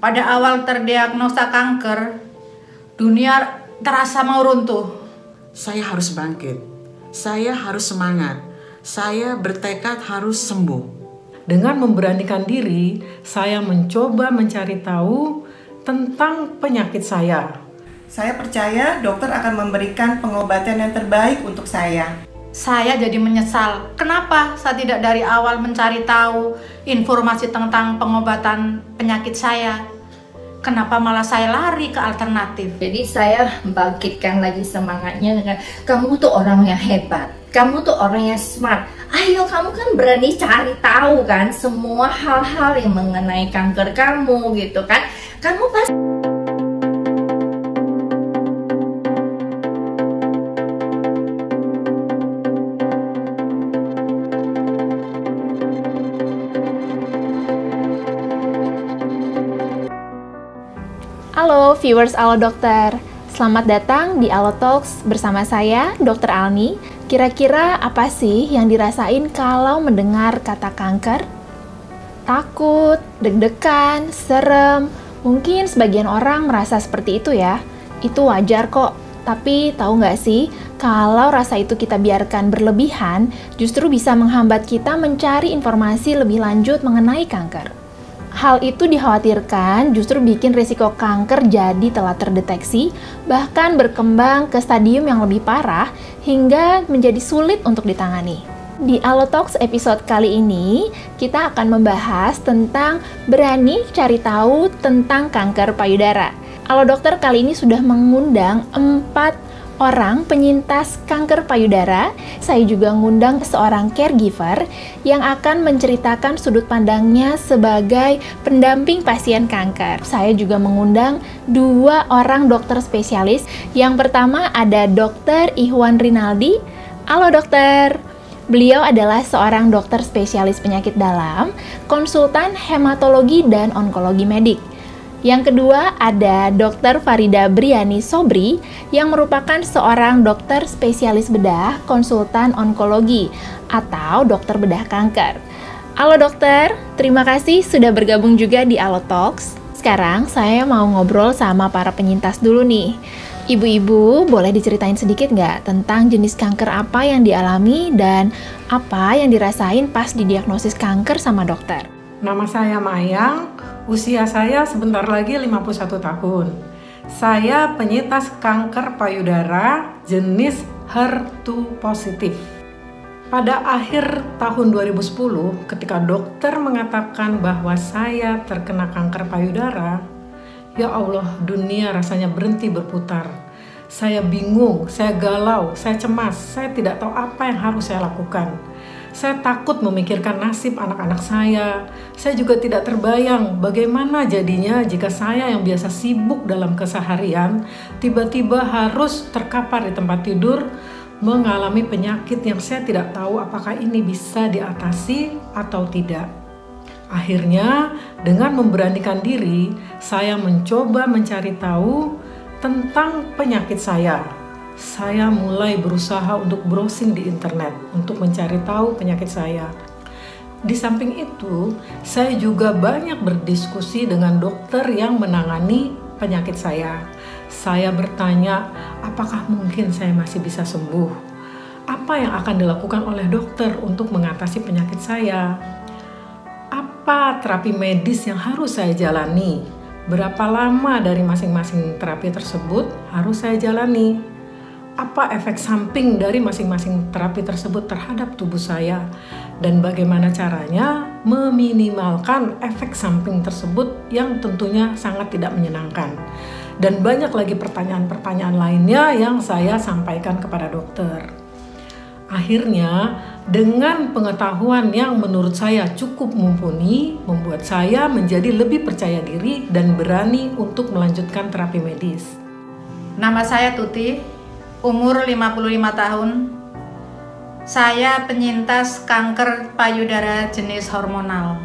Pada awal terdiagnosa kanker, dunia terasa mau runtuh. Saya harus bangkit. Saya harus semangat. Saya bertekad harus sembuh. Dengan memberanikan diri, saya mencoba mencari tahu tentang penyakit saya. Saya percaya dokter akan memberikan pengobatan yang terbaik untuk saya. Saya jadi menyesal. Kenapa saya tidak dari awal mencari tahu informasi tentang pengobatan penyakit saya? Kenapa malah saya lari ke alternatif? Jadi saya bangkitkan lagi semangatnya dengan kamu tuh orang yang hebat, kamu tuh orang yang smart. Ayo, kamu kan berani cari tahu kan semua hal-hal yang mengenai kanker kamu gitu kan. Kamu pasti Halo viewers Alo Dokter, selamat datang di Alo Talks bersama saya, Dr. Alni. Kira-kira apa sih yang dirasain kalau mendengar kata kanker? Takut, deg-degan, serem, mungkin sebagian orang merasa seperti itu ya. Itu wajar kok, tapi tahu nggak sih, kalau rasa itu kita biarkan berlebihan, justru bisa menghambat kita mencari informasi lebih lanjut mengenai kanker. Hal itu dikhawatirkan justru bikin risiko kanker jadi telat terdeteksi, bahkan berkembang ke stadium yang lebih parah hingga menjadi sulit untuk ditangani. Di Alo Talks episode kali ini, kita akan membahas tentang berani cari tahu tentang kanker payudara. Alo Dokter kali ini sudah mengundang 4 orang penyintas kanker payudara. Saya juga ngundang seorang caregiver yang akan menceritakan sudut pandangnya sebagai pendamping pasien kanker. Saya juga mengundang 2 orang dokter spesialis. Yang pertama ada Dr. Ihwan Rinaldi. Halo dokter. Beliau adalah seorang dokter spesialis penyakit dalam, konsultan hematologi dan onkologi medik. Yang kedua ada Dr. Farida Briani Sobri yang merupakan seorang dokter spesialis bedah konsultan onkologi atau dokter bedah kanker. Halo dokter, terima kasih sudah bergabung juga di Alo Talks. Sekarang saya mau ngobrol sama para penyintas dulu nih. Ibu-ibu boleh diceritain sedikit nggak tentang jenis kanker apa yang dialami dan apa yang dirasain pas didiagnosis kanker sama dokter? Nama saya Mayang, usia saya sebentar lagi 51 tahun. Saya penyintas kanker payudara jenis HER2 positif. Pada akhir tahun 2010, ketika dokter mengatakan bahwa saya terkena kanker payudara, ya Allah, dunia rasanya berhenti berputar. Saya bingung, saya galau, saya cemas, saya tidak tahu apa yang harus saya lakukan. Saya takut memikirkan nasib anak-anak saya. Saya juga tidak terbayang bagaimana jadinya jika saya yang biasa sibuk dalam keseharian tiba-tiba harus terkapar di tempat tidur mengalami penyakit yang saya tidak tahu apakah ini bisa diatasi atau tidak. Akhirnya, dengan memberanikan diri, saya mencoba mencari tahu tentang penyakit saya. Saya mulai berusaha untuk browsing di internet untuk mencari tahu penyakit saya. Di samping itu, saya juga banyak berdiskusi dengan dokter yang menangani penyakit saya. Saya bertanya, apakah mungkin saya masih bisa sembuh? Apa yang akan dilakukan oleh dokter untuk mengatasi penyakit saya? Apa terapi medis yang harus saya jalani? Berapa lama dari masing-masing terapi tersebut harus saya jalani? Apa efek samping dari masing-masing terapi tersebut terhadap tubuh saya? Dan bagaimana caranya meminimalkan efek samping tersebut yang tentunya sangat tidak menyenangkan? Dan banyak lagi pertanyaan-pertanyaan lainnya yang saya sampaikan kepada dokter. Akhirnya, dengan pengetahuan yang menurut saya cukup mumpuni, membuat saya menjadi lebih percaya diri dan berani untuk melanjutkan terapi medis. Nama saya Tuti, umur 55 tahun. Saya penyintas kanker payudara jenis hormonal.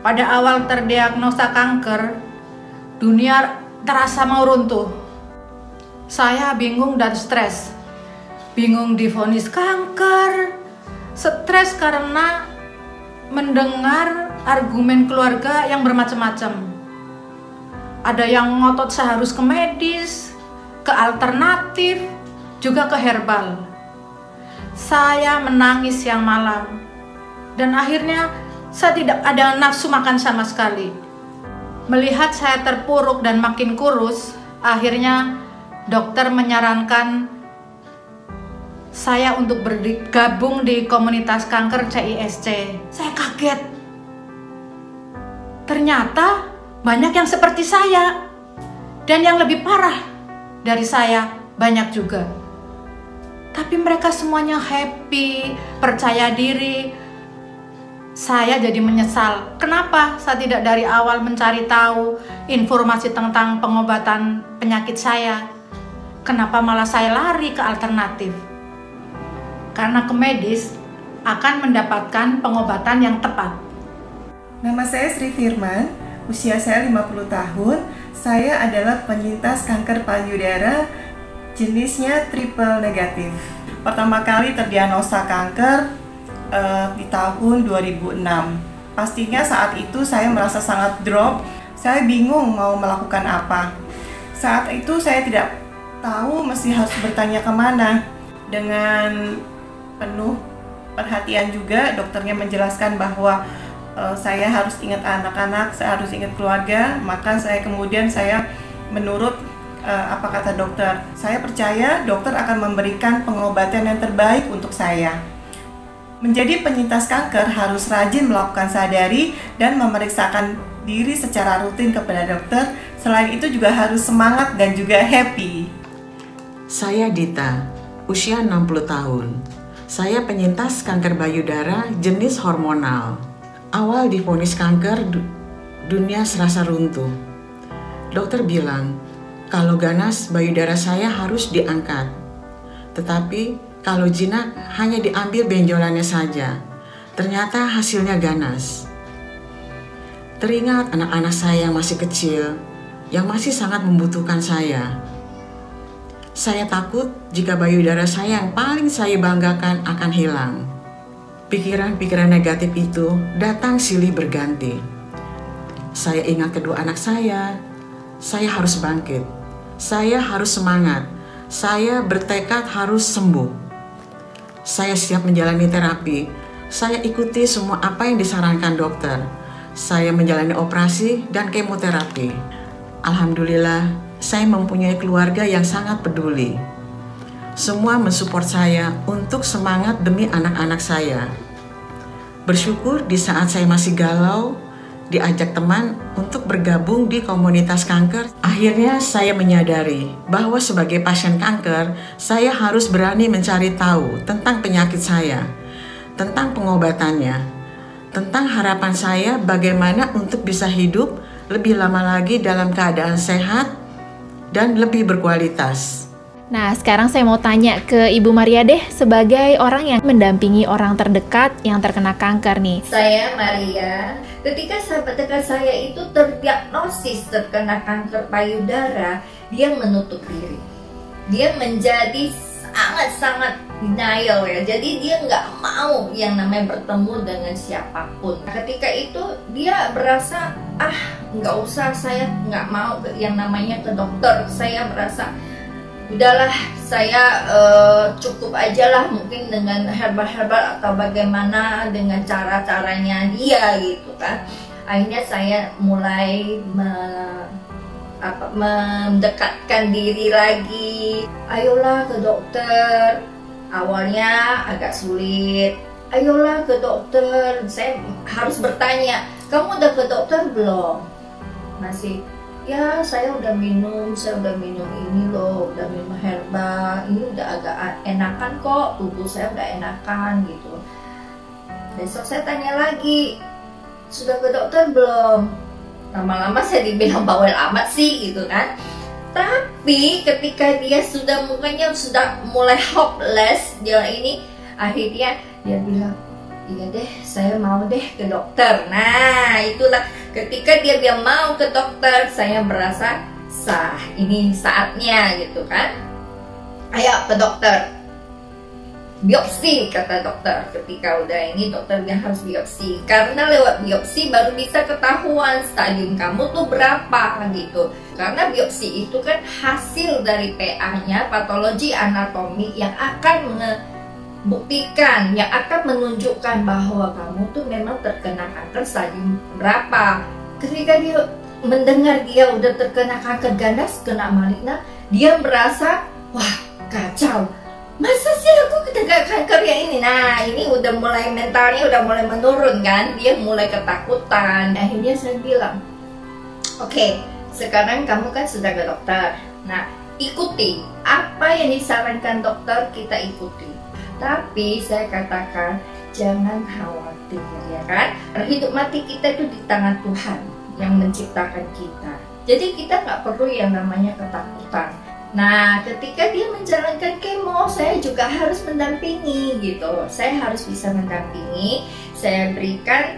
Pada awal terdiagnosa kanker, dunia terasa mau runtuh. Saya bingung dan stres. Bingung divonis kanker, stres karena mendengar argumen keluarga yang bermacam-macam. Ada yang ngotot saya harus ke medis, ke alternatif, juga ke herbal. Saya menangis siang malam, dan akhirnya saya tidak ada nafsu makan sama sekali. Melihat saya terpuruk dan makin kurus, akhirnya dokter menyarankan saya untuk bergabung di komunitas kanker CISC. Saya kaget. Ternyata banyak yang seperti saya, dan yang lebih parah dari saya banyak juga. Tapi mereka semuanya happy, percaya diri. Saya jadi menyesal. Kenapa saya tidak dari awal mencari tahu informasi tentang pengobatan penyakit saya? Kenapa malah saya lari ke alternatif? Karena ke medis akan mendapatkan pengobatan yang tepat. Nama saya Sri Firman. Usia saya 50 tahun, saya adalah penyintas kanker payudara jenisnya triple negatif. Pertama kali terdiagnosa kanker di tahun 2006. Pastinya saat itu saya merasa sangat drop, saya bingung mau melakukan apa. Saat itu saya tidak tahu mesti harus bertanya kemana. Dengan penuh perhatian juga, dokternya menjelaskan bahwa saya harus ingat anak-anak, saya harus ingat keluarga. Maka saya menurut apa kata dokter. Saya percaya dokter akan memberikan pengobatan yang terbaik untuk saya. Menjadi penyintas kanker harus rajin melakukan sadari dan memeriksakan diri secara rutin kepada dokter. Selain itu juga harus semangat dan juga happy. Saya Dita, usia 60 tahun. Saya penyintas kanker payudara jenis hormonal. Awal divonis kanker, dunia serasa runtuh. Dokter bilang, kalau ganas payudara saya harus diangkat. Tetapi kalau jinak hanya diambil benjolannya saja. Ternyata hasilnya ganas. Teringat anak-anak saya yang masih kecil, yang masih sangat membutuhkan saya. Saya takut jika payudara saya yang paling saya banggakan akan hilang. Pikiran-pikiran negatif itu datang silih berganti. Saya ingat kedua anak saya harus bangkit, saya harus semangat, saya bertekad harus sembuh. Saya siap menjalani terapi, saya ikuti semua apa yang disarankan dokter. Saya menjalani operasi dan kemoterapi. Alhamdulillah, saya mempunyai keluarga yang sangat peduli. Semua mensupport saya untuk semangat demi anak-anak saya. Bersyukur di saat saya masih galau, diajak teman untuk bergabung di komunitas kanker. Akhirnya saya menyadari bahwa sebagai pasien kanker, saya harus berani mencari tahu tentang penyakit saya, tentang pengobatannya, tentang harapan saya bagaimana untuk bisa hidup lebih lama lagi dalam keadaan sehat dan lebih berkualitas. Nah, sekarang saya mau tanya ke Ibu Maria deh, sebagai orang yang mendampingi orang terdekat yang terkena kanker nih. Saya Maria, ketika sahabat dekat saya itu terdiagnosis terkena kanker payudara, dia menutup diri. Dia menjadi sangat-sangat denial ya, jadi dia nggak mau yang namanya bertemu dengan siapapun. Ketika itu dia berasa, nggak usah, saya nggak mau yang namanya ke dokter. Saya merasa udahlah, saya cukup aja lah mungkin dengan herbal-herbal atau bagaimana dengan cara-caranya dia gitu kan. Akhirnya saya mulai mendekatkan diri lagi. Ayolah ke dokter. Awalnya agak sulit. Ayolah ke dokter. Saya harus bertanya, kamu udah ke dokter belum? Masih, ya saya udah minum ini loh, udah minum herbal, ini udah agak enakan kok, tubuh saya udah enakan gitu. Besok saya tanya lagi, sudah ke dokter belum? Lama-lama saya dibilang bawel amat sih gitu kan. Tapi ketika dia sudah mukanya sudah mulai hopeless, dia ini akhirnya dia bilang, iya deh, saya mau deh ke dokter. Nah, itulah ketika dia bilang mau ke dokter, saya merasa sah, ini saatnya gitu kan. Ayo ke dokter. biopsi, kata dokter. Ketika udah ini dokter bilang harus biopsi, karena lewat biopsi baru bisa ketahuan stadium kamu tuh berapa gitu. Karena biopsi itu kan hasil dari PA-nya, patologi anatomi, yang akan membuktikan, yang akan menunjukkan bahwa kamu tuh memang terkena kanker stadium berapa. Ketika dia mendengar dia udah terkena kanker ganas, kena maligna, dia merasa, wah kacau, masa sih aku kena kanker yang ini. Nah ini udah mulai mentalnya udah mulai menurun kan, dia mulai ketakutan. Akhirnya saya bilang, oke, sekarang kamu kan sudah ke dokter, nah ikuti apa yang disarankan dokter, kita ikuti. Tapi saya katakan jangan khawatir, ya kan, hidup mati kita itu di tangan Tuhan yang menciptakan kita. Jadi kita nggak perlu yang namanya ketakutan. Nah, ketika dia menjalankan kemo, saya juga harus mendampingi gitu. Saya harus bisa mendampingi. Saya berikan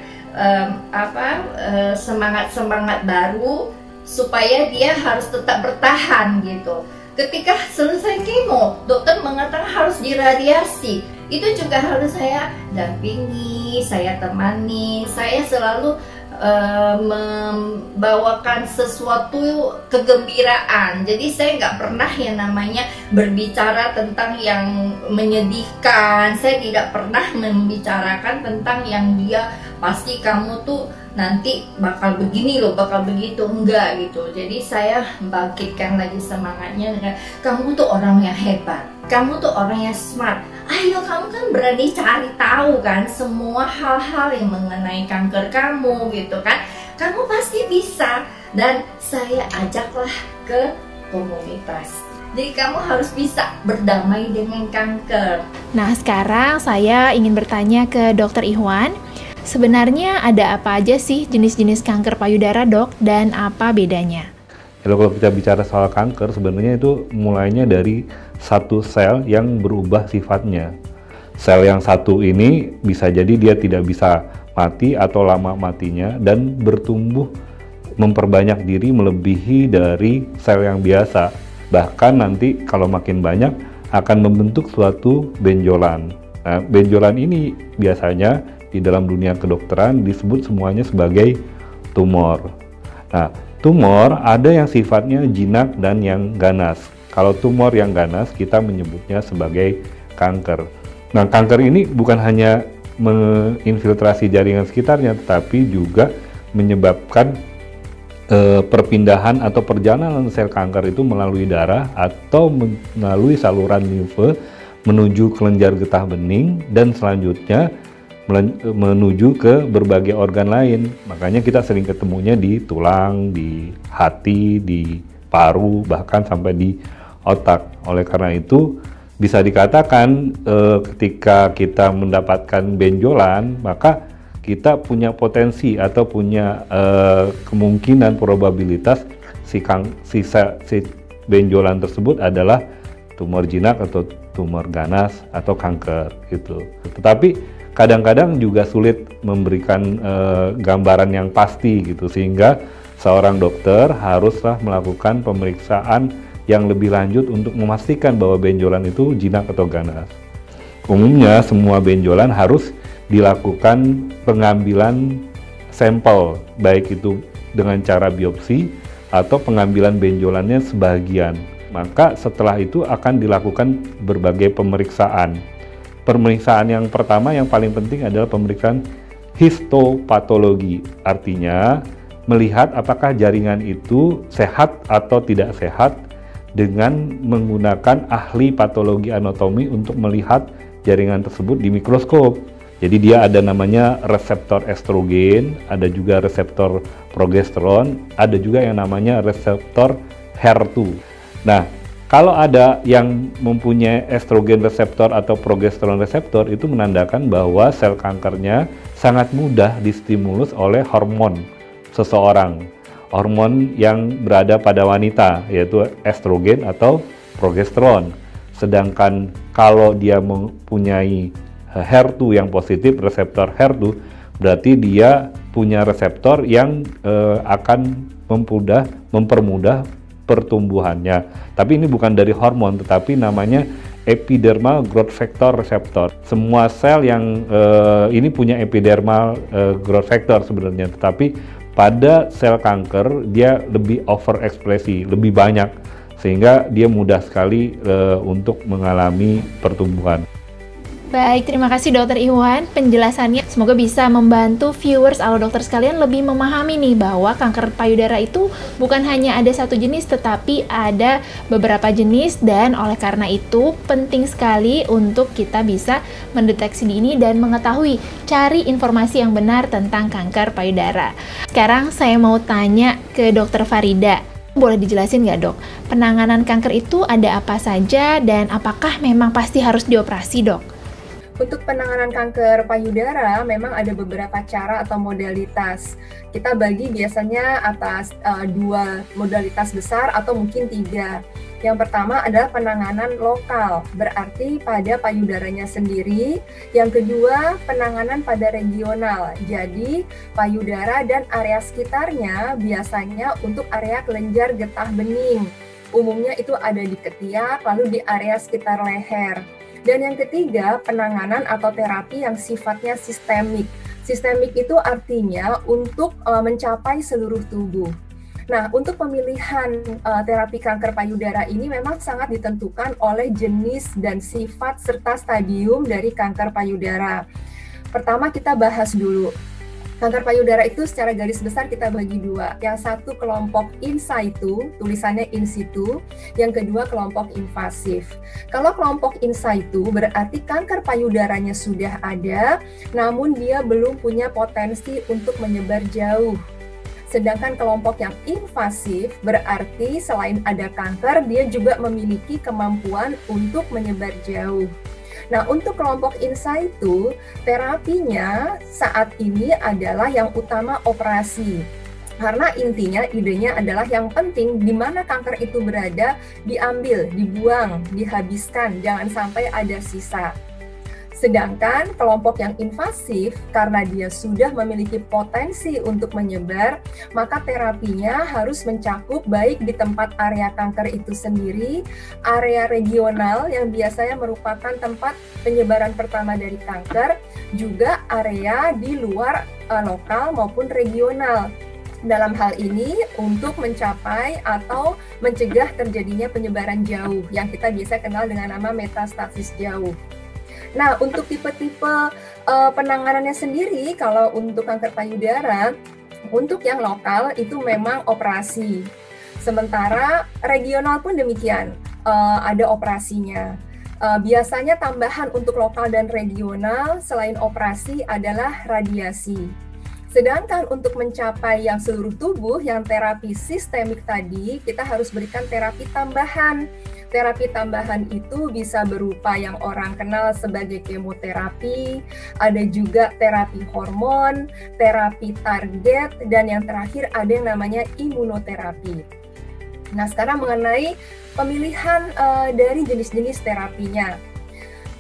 semangat baru supaya dia harus tetap bertahan gitu. Ketika selesai kemo, dokter mengatakan harus diradiasi. Itu juga harus saya dampingi, saya temani, saya selalu membawakan sesuatu kegembiraan. Jadi saya nggak pernah yang namanya berbicara tentang yang menyedihkan. Saya tidak pernah membicarakan tentang yang dia pasti kamu tuh nanti bakal begini loh, bakal begitu, enggak gitu. Jadi saya bangkitkan lagi semangatnya dengan, kamu tuh orang yang hebat, kamu tuh orang yang smart. Ayo, kamu kan berani cari tahu kan semua hal-hal yang mengenai kanker kamu gitu kan. Kamu pasti bisa. Dan saya ajaklah ke komunitas. Jadi kamu harus bisa berdamai dengan kanker. Nah, sekarang saya ingin bertanya ke Dr. Ihwan. Sebenarnya ada apa aja sih jenis-jenis kanker payudara, Dok, dan apa bedanya? Kalau kita bicara soal kanker, sebenarnya itu mulainya dari satu sel yang berubah sifatnya. Sel yang satu ini bisa jadi dia tidak bisa mati atau lama matinya dan bertumbuh memperbanyak diri melebihi dari sel yang biasa. Bahkan nanti kalau makin banyak akan membentuk suatu benjolan. Nah, benjolan ini biasanya di dalam dunia kedokteran disebut semuanya sebagai tumor. Nah, tumor ada yang sifatnya jinak dan yang ganas. Kalau tumor yang ganas kita menyebutnya sebagai kanker. Nah, kanker ini bukan hanya menginfiltrasi jaringan sekitarnya, tetapi juga menyebabkan perpindahan atau perjalanan sel kanker itu melalui darah atau melalui saluran limfe menuju kelenjar getah bening dan selanjutnya menuju ke berbagai organ lain. Makanya kita sering ketemunya di tulang, di hati, di paru, bahkan sampai di otak. Oleh karena itu bisa dikatakan ketika kita mendapatkan benjolan, maka kita punya potensi atau punya kemungkinan probabilitas si benjolan tersebut adalah tumor jinak atau tumor ganas atau kanker gitu. Tetapi kadang-kadang juga sulit memberikan gambaran yang pasti gitu, sehingga seorang dokter haruslah melakukan pemeriksaan yang lebih lanjut untuk memastikan bahwa benjolan itu jinak atau ganas. Umumnya semua benjolan harus dilakukan pengambilan sampel, baik itu dengan cara biopsi atau pengambilan benjolannya sebagian. Maka setelah itu akan dilakukan berbagai pemeriksaan. Pemeriksaan yang pertama yang paling penting adalah pemeriksaan histopatologi, artinya melihat apakah jaringan itu sehat atau tidak sehat dengan menggunakan ahli patologi anatomi untuk melihat jaringan tersebut di mikroskop. Jadi dia ada namanya reseptor estrogen, ada juga reseptor progesteron, ada juga yang namanya reseptor HER2. Nah, kalau ada yang mempunyai estrogen reseptor atau progesteron reseptor, itu menandakan bahwa sel kankernya sangat mudah distimulus oleh hormon seseorang. Hormon yang berada pada wanita, yaitu estrogen atau progesteron. Sedangkan kalau dia mempunyai HER2 yang positif, reseptor HER2, berarti dia punya reseptor yang akan mempermudah pertumbuhannya. Tapi ini bukan dari hormon, tetapi namanya epidermal growth factor receptor. Semua sel yang ini punya epidermal growth factor sebenarnya, tetapi pada sel kanker dia lebih overekspresi, lebih banyak, sehingga dia mudah sekali untuk mengalami pertumbuhan. Baik, terima kasih Dokter Iwan penjelasannya. Semoga bisa membantu viewers Halo Dokter sekalian lebih memahami nih bahwa kanker payudara itu bukan hanya ada satu jenis, tetapi ada beberapa jenis, dan oleh karena itu penting sekali untuk kita bisa mendeteksi dini dan mengetahui, cari informasi yang benar tentang kanker payudara. Sekarang saya mau tanya ke Dokter Farida. Boleh dijelasin nggak dok, penanganan kanker itu ada apa saja dan apakah memang pasti harus dioperasi dok? Untuk penanganan kanker payudara memang ada beberapa cara atau modalitas. Kita bagi biasanya atas 2 modalitas besar atau mungkin 3. Yang pertama adalah penanganan lokal, berarti pada payudaranya sendiri. Yang kedua, penanganan pada regional, jadi payudara dan area sekitarnya biasanya untuk area kelenjar getah bening. Umumnya itu ada di ketiak, lalu di area sekitar leher. Dan yang ketiga, penanganan atau terapi yang sifatnya sistemik. Sistemik itu artinya untuk mencapai seluruh tubuh. Nah, untuk pemilihan terapi kanker payudara ini memang sangat ditentukan oleh jenis dan sifat serta stadium dari kanker payudara. Pertama kita bahas dulu. Kanker payudara itu secara garis besar kita bagi 2. Yang satu kelompok in situ, tulisannya in situ. Yang kedua kelompok invasif. Kalau kelompok in situ berarti kanker payudaranya sudah ada, namun dia belum punya potensi untuk menyebar jauh. Sedangkan kelompok yang invasif berarti selain ada kanker, dia juga memiliki kemampuan untuk menyebar jauh. Nah, untuk kelompok in situ, terapinya saat ini adalah yang utama operasi. Karena intinya, idenya adalah yang penting di mana kanker itu berada, diambil, dibuang, dihabiskan, jangan sampai ada sisa. Sedangkan kelompok yang invasif, karena dia sudah memiliki potensi untuk menyebar, maka terapinya harus mencakup baik di tempat area kanker itu sendiri, area regional yang biasanya merupakan tempat penyebaran pertama dari kanker, juga area di luar lokal maupun regional. Dalam hal ini untuk mencapai atau mencegah terjadinya penyebaran jauh, yang kita biasa kenal dengan nama metastasis jauh. Nah, untuk tipe-tipe penanganannya sendiri, kalau untuk kanker payudara, untuk yang lokal itu memang operasi. Sementara regional pun demikian, ada operasinya. Biasanya tambahan untuk lokal dan regional selain operasi adalah radiasi. Sedangkan untuk mencapai yang seluruh tubuh, yang terapi sistemik tadi, kita harus berikan terapi tambahan. Terapi tambahan itu bisa berupa yang orang kenal sebagai kemoterapi, ada juga terapi hormon, terapi target, dan yang terakhir ada yang namanya imunoterapi. Nah, sekarang mengenai pemilihan dari jenis-jenis terapinya.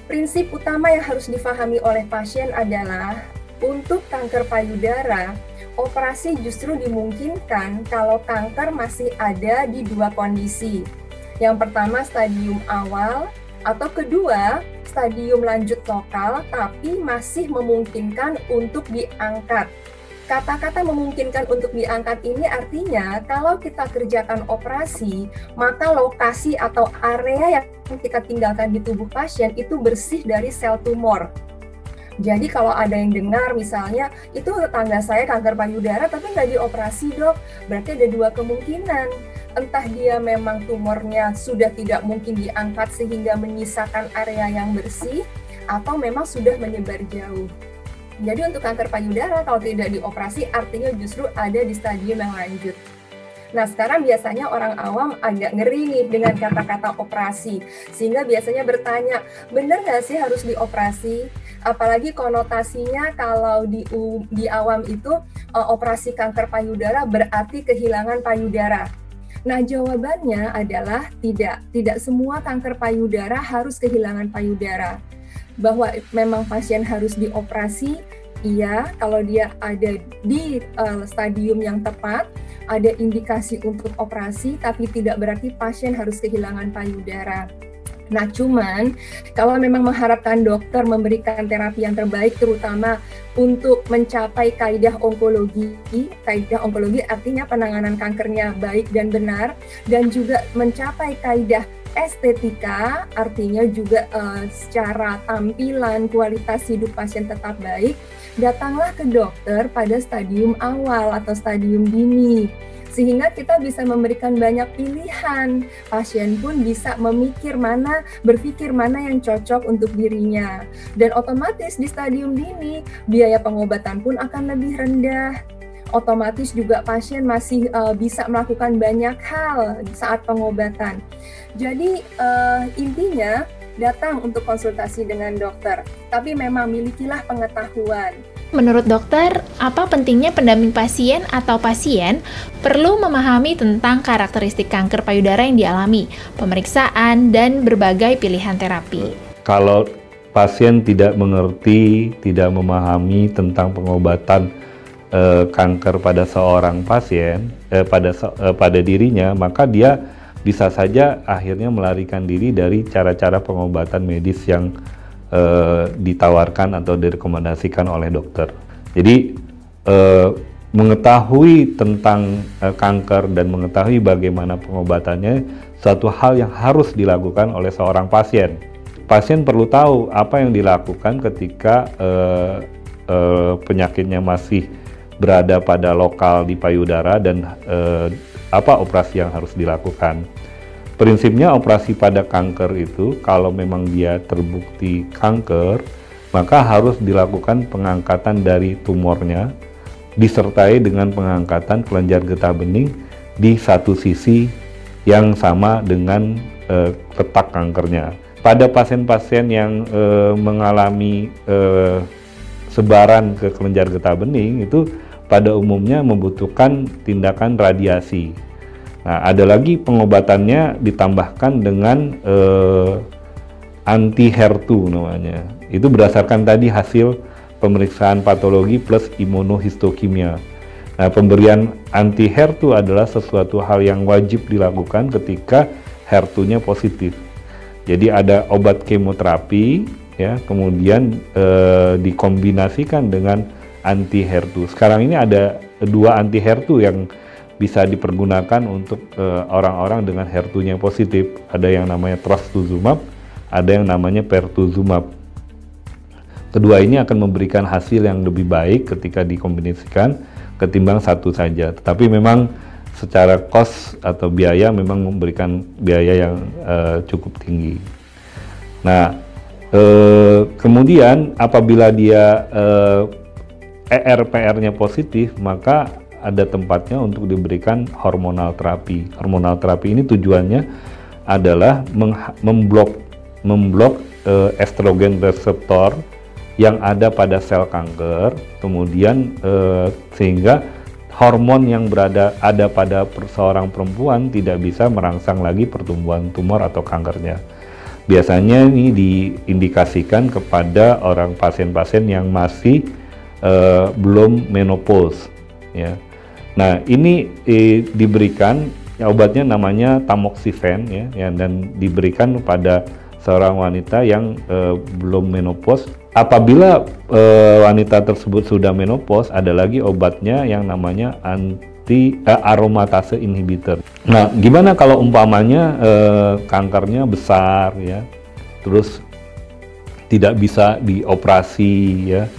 Prinsip utama yang harus difahami oleh pasien adalah untuk kanker payudara, operasi justru dimungkinkan kalau kanker masih ada di 2 kondisi. Yang pertama stadium awal, atau kedua stadium lanjut lokal tapi masih memungkinkan untuk diangkat. Kata-kata memungkinkan untuk diangkat ini artinya kalau kita kerjakan operasi, maka lokasi atau area yang kita tinggalkan di tubuh pasien itu bersih dari sel tumor. Jadi kalau ada yang dengar misalnya, itu tetangga saya kanker payudara tapi nggak dioperasi dok, berarti ada 2 kemungkinan. Entah dia memang tumornya sudah tidak mungkin diangkat sehingga menyisakan area yang bersih, atau memang sudah menyebar jauh. Jadi untuk kanker payudara kalau tidak dioperasi artinya justru ada di stadium yang lanjut. Nah, sekarang biasanya orang awam agak ngeri nih dengan kata-kata operasi, sehingga biasanya bertanya, benar nggak sih harus dioperasi? Apalagi konotasinya kalau di awam itu operasi kanker payudara berarti kehilangan payudara. Nah, jawabannya adalah tidak. Tidak semua kanker payudara harus kehilangan payudara. Bahwa memang pasien harus dioperasi, iya, kalau dia ada di stadium yang tepat, ada indikasi untuk operasi, tapi tidak berarti pasien harus kehilangan payudara. Nah, cuman kalau memang mengharapkan dokter memberikan terapi yang terbaik, terutama untuk mencapai kaidah onkologi artinya penanganan kankernya baik dan benar, dan juga mencapai kaidah estetika, artinya juga secara tampilan, kualitas hidup pasien tetap baik, datanglah ke dokter pada stadium awal atau stadium dini. Sehingga kita bisa memberikan banyak pilihan. Pasien pun bisa berpikir mana yang cocok untuk dirinya. Dan otomatis di stadium dini, biaya pengobatan pun akan lebih rendah. Otomatis juga pasien masih bisa melakukan banyak hal saat pengobatan. Jadi intinya datang untuk konsultasi dengan dokter, tapi memang milikilah pengetahuan. Menurut dokter, apa pentingnya pendamping pasien atau pasien perlu memahami tentang karakteristik kanker payudara yang dialami, pemeriksaan, dan berbagai pilihan terapi? Kalau pasien tidak mengerti, tidak memahami tentang pengobatan kanker pada seorang pasien, pada dirinya, maka dia bisa saja akhirnya melarikan diri dari cara-cara pengobatan medis yang ditawarkan atau direkomendasikan oleh dokter. Jadi mengetahui tentang kanker dan mengetahui bagaimana pengobatannya suatu hal yang harus dilakukan oleh seorang pasien. Pasien perlu tahu apa yang dilakukan ketika penyakitnya masih berada pada lokal di payudara dan apa operasi yang harus dilakukan. Prinsipnya operasi pada kanker itu kalau memang dia terbukti kanker, maka harus dilakukan pengangkatan dari tumornya disertai dengan pengangkatan kelenjar getah bening di satu sisi yang sama dengan letak kankernya. Pada pasien-pasien yang mengalami sebaran ke kelenjar getah bening itu pada umumnya membutuhkan tindakan radiasi. Nah, ada lagi pengobatannya ditambahkan dengan anti-HER2 namanya. Itu berdasarkan tadi hasil pemeriksaan patologi plus imunohistokimia. Nah, pemberian anti-HER2 adalah sesuatu hal yang wajib dilakukan ketika HER2-nya positif. Jadi ada obat kemoterapi, ya, kemudian dikombinasikan dengan anti-HER2. Sekarang ini ada 2 anti-HER2 yang bisa dipergunakan untuk orang-orang dengan HER2-nya positif. Ada yang namanya trastuzumab, ada yang namanya pertuzumab. Kedua ini akan memberikan hasil yang lebih baik ketika dikombinasikan ketimbang satu saja. Tetapi memang secara cost atau biaya memang memberikan biaya yang cukup tinggi. Nah, kemudian apabila dia ERPR-nya positif, maka ada tempatnya untuk diberikan hormonal terapi. Hormonal terapi ini tujuannya adalah memblok estrogen reseptor yang ada pada sel kanker, kemudian sehingga hormon yang ada pada seorang perempuan tidak bisa merangsang lagi pertumbuhan tumor atau kankernya. Biasanya ini diindikasikan kepada orang pasien-pasien yang masih belum menopause, ya. Nah, ini diberikan obatnya namanya tamoxifen, ya, dan diberikan pada seorang wanita yang belum menopause. Apabila wanita tersebut sudah menopause, ada lagi obatnya yang namanya aromatase inhibitor. Nah, gimana kalau umpamanya kankernya besar, ya, terus tidak bisa dioperasi, ya,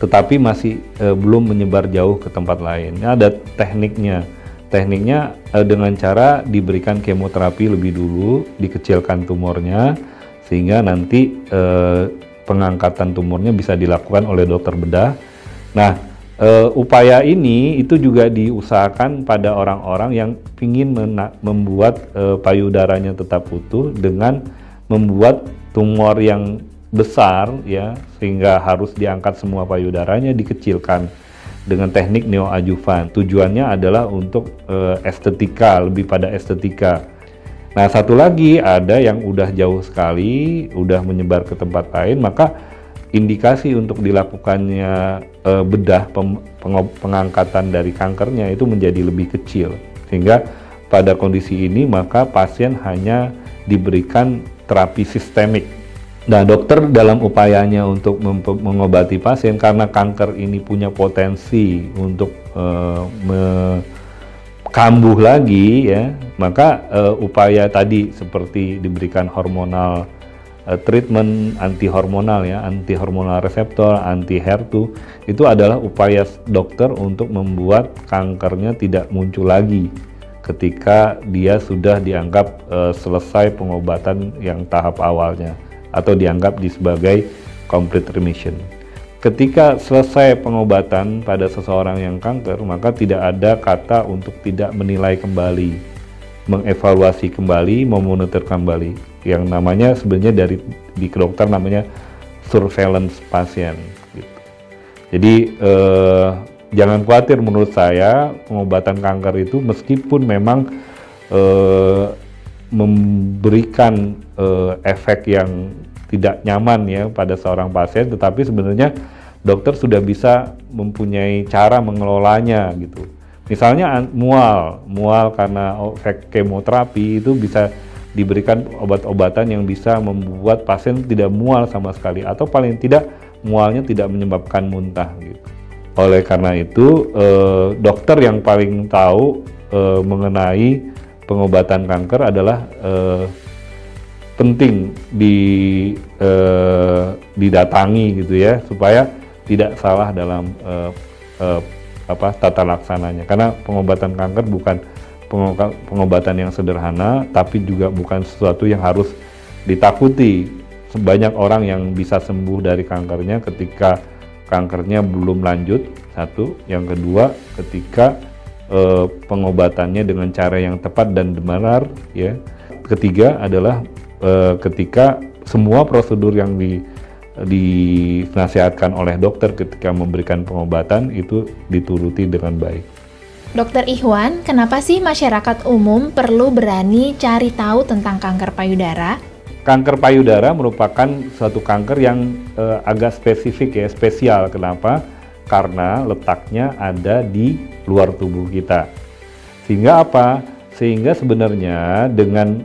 tetapi masih belum menyebar jauh ke tempat lain. Ada tekniknya. Tekniknya dengan cara diberikan kemoterapi lebih dulu, dikecilkan tumornya, sehingga nanti pengangkatan tumornya bisa dilakukan oleh dokter bedah. Nah, upaya ini itu juga diusahakan pada orang-orang yang ingin membuat payudaranya tetap utuh dengan membuat tumor yang besar, ya, sehingga harus diangkat semua payudaranya, dikecilkan dengan teknik neoadjuvan. Tujuannya adalah untuk estetika, lebih pada estetika. Nah, satu lagi ada yang udah jauh sekali, udah menyebar ke tempat lain, maka indikasi untuk dilakukannya bedah pengangkatan dari kankernya itu menjadi lebih kecil. Sehingga pada kondisi ini maka pasien hanya diberikan terapi sistemik. Nah, dokter dalam upayanya untuk mengobati pasien karena kanker ini punya potensi untuk kambuh lagi ya, maka upaya tadi seperti diberikan hormonal treatment anti hormonal ya, anti hormonal reseptor, anti HER2 itu adalah upaya dokter untuk membuat kankernya tidak muncul lagi ketika dia sudah dianggap selesai pengobatan yang tahap awalnya atau dianggap sebagai complete remission. Ketika selesai pengobatan pada seseorang yang kanker, maka tidak ada kata untuk tidak menilai kembali, mengevaluasi kembali, memonitor kembali. Yang namanya sebenarnya di kedokter namanya surveillance pasien. Gitu. Jadi jangan khawatir, menurut saya pengobatan kanker itu meskipun memang memberikan efek yang tidak nyaman ya pada seorang pasien, tetapi sebenarnya dokter sudah bisa mempunyai cara mengelolanya gitu. Misalnya mual karena efek kemoterapi itu bisa diberikan obat-obatan yang bisa membuat pasien tidak mual sama sekali, atau paling tidak mualnya tidak menyebabkan muntah gitu. Oleh karena itu dokter yang paling tahu mengenai pengobatan kanker adalah penting didatangi gitu ya, supaya tidak salah dalam tata laksananya, karena pengobatan kanker bukan pengobatan yang sederhana, tapi juga bukan sesuatu yang harus ditakuti. Banyak orang yang bisa sembuh dari kankernya ketika kankernya belum lanjut, satu. Yang kedua, ketika pengobatannya dengan cara yang tepat dan benar ya. Ketiga adalah ketika semua prosedur yang dinasihatkan oleh dokter ketika memberikan pengobatan itu dituruti dengan baik. Dokter Ikhwan, kenapa sih masyarakat umum perlu berani cari tahu tentang kanker payudara? Kanker payudara merupakan suatu kanker yang agak spesifik ya, spesial. Kenapa? Karena letaknya ada di luar tubuh kita. Sehingga apa? Sehingga sebenarnya dengan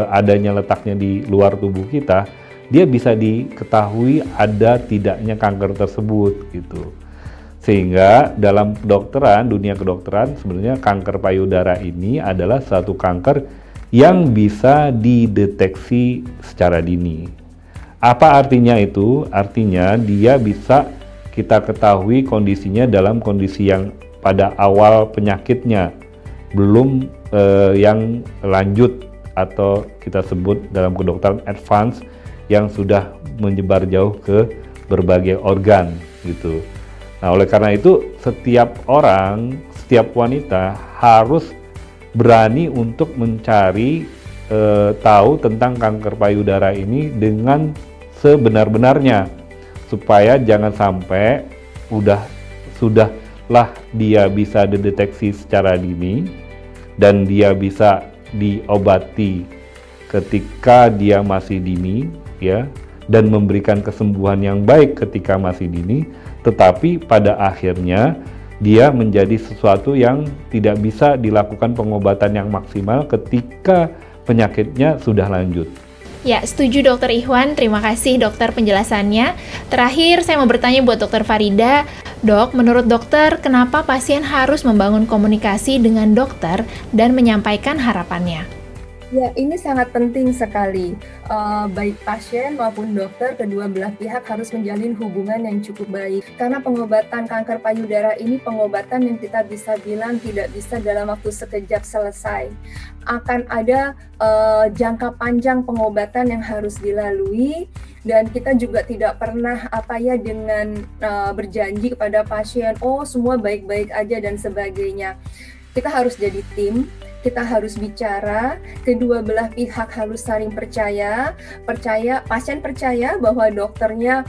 adanya letaknya di luar tubuh kita, dia bisa diketahui ada tidaknya kanker tersebut gitu. Sehingga dalam kedokteran, dunia kedokteran, sebenarnya kanker payudara ini adalah suatu kanker yang bisa dideteksi secara dini. Apa artinya itu? Artinya dia bisa kita ketahui kondisinya dalam kondisi yang pada awal penyakitnya, belum yang lanjut atau kita sebut dalam kedokteran advance yang sudah menyebar jauh ke berbagai organ gitu. Nah, oleh karena itu setiap orang, setiap wanita harus berani untuk mencari tahu tentang kanker payudara ini dengan sebenar-benarnya, supaya jangan sampai sudahlah dia bisa dideteksi secara dini dan dia bisa diobati ketika dia masih dini ya, dan memberikan kesembuhan yang baik ketika masih dini, tetapi pada akhirnya dia menjadi sesuatu yang tidak bisa dilakukan pengobatan yang maksimal ketika penyakitnya sudah lanjut. Ya, setuju Dokter Ikhwan. Terima kasih dokter penjelasannya. Terakhir, saya mau bertanya buat Dokter Farida. Dok, menurut dokter, kenapa pasien harus membangun komunikasi dengan dokter dan menyampaikan harapannya? Ya, ini sangat penting sekali. Baik pasien maupun dokter, kedua belah pihak harus menjalin hubungan yang cukup baik. Karena pengobatan kanker payudara ini pengobatan yang kita bisa bilang tidak bisa dalam waktu sekejap selesai. Akan ada jangka panjang pengobatan yang harus dilalui, dan kita juga tidak pernah dengan berjanji kepada pasien, oh semua baik-baik aja dan sebagainya. Kita harus jadi tim. Kita harus bicara, kedua belah pihak harus saling percaya, pasien percaya bahwa dokternya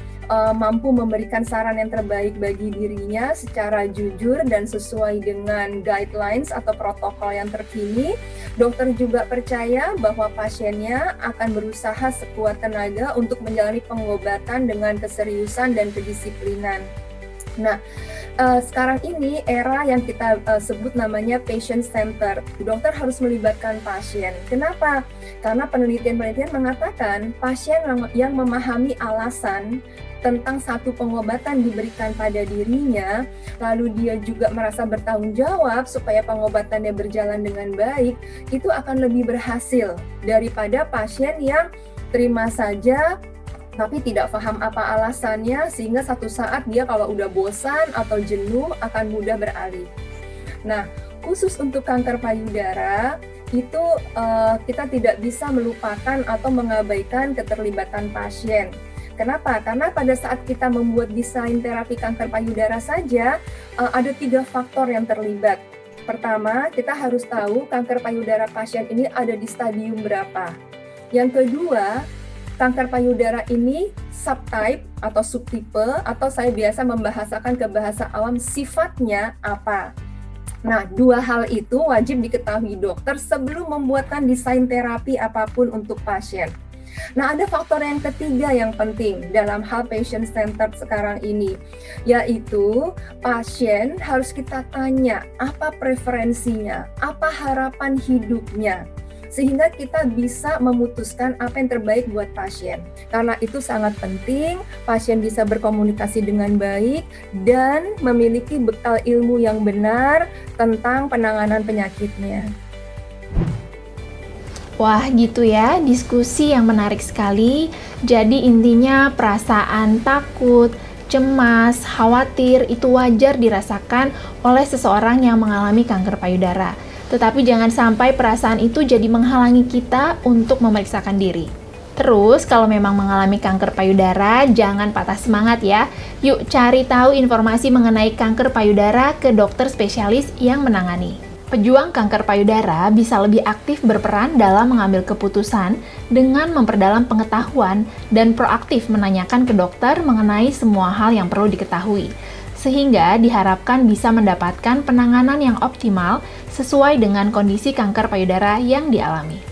mampu memberikan saran yang terbaik bagi dirinya secara jujur dan sesuai dengan guidelines atau protokol yang terkini. Dokter juga percaya bahwa pasiennya akan berusaha sekuat tenaga untuk menjalani pengobatan dengan keseriusan dan kedisiplinan. Nah, sekarang ini era yang kita sebut namanya patient center. Dokter harus melibatkan pasien. Kenapa? Karena penelitian-penelitian mengatakan pasien yang memahami alasan tentang satu pengobatan diberikan pada dirinya, lalu dia juga merasa bertanggung jawab supaya pengobatannya berjalan dengan baik, itu akan lebih berhasil daripada pasien yang terima saja tapi tidak paham apa alasannya, sehingga satu saat dia kalau udah bosan atau jenuh akan mudah beralih. Nah, khusus untuk kanker payudara, itu kita tidak bisa melupakan atau mengabaikan keterlibatan pasien. Kenapa? Karena pada saat kita membuat desain terapi kanker payudara saja, ada 3 faktor yang terlibat. Pertama, kita harus tahu kanker payudara pasien ini ada di stadium berapa. Yang kedua, kanker payudara ini subtype atau subtipe, atau saya biasa membahasakan ke bahasa awam sifatnya apa. Nah, 2 hal itu wajib diketahui dokter sebelum membuatkan desain terapi apapun untuk pasien. Nah, ada faktor yang ketiga yang penting dalam hal patient centered sekarang ini, yaitu pasien harus kita tanya apa preferensinya, apa harapan hidupnya, sehingga kita bisa memutuskan apa yang terbaik buat pasien. Karena itu sangat penting, pasien bisa berkomunikasi dengan baik dan memiliki bekal ilmu yang benar tentang penanganan penyakitnya. Wah, gitu ya, diskusi yang menarik sekali. Jadi intinya perasaan takut, cemas, khawatir itu wajar dirasakan oleh seseorang yang mengalami kanker payudara. Tetapi jangan sampai perasaan itu jadi menghalangi kita untuk memeriksakan diri. Terus, kalau memang mengalami kanker payudara, jangan patah semangat ya. Yuk cari tahu informasi mengenai kanker payudara ke dokter spesialis yang menangani. Pejuang kanker payudara bisa lebih aktif berperan dalam mengambil keputusan dengan memperdalam pengetahuan dan proaktif menanyakan ke dokter mengenai semua hal yang perlu diketahui, sehingga diharapkan bisa mendapatkan penanganan yang optimal sesuai dengan kondisi kanker payudara yang dialami.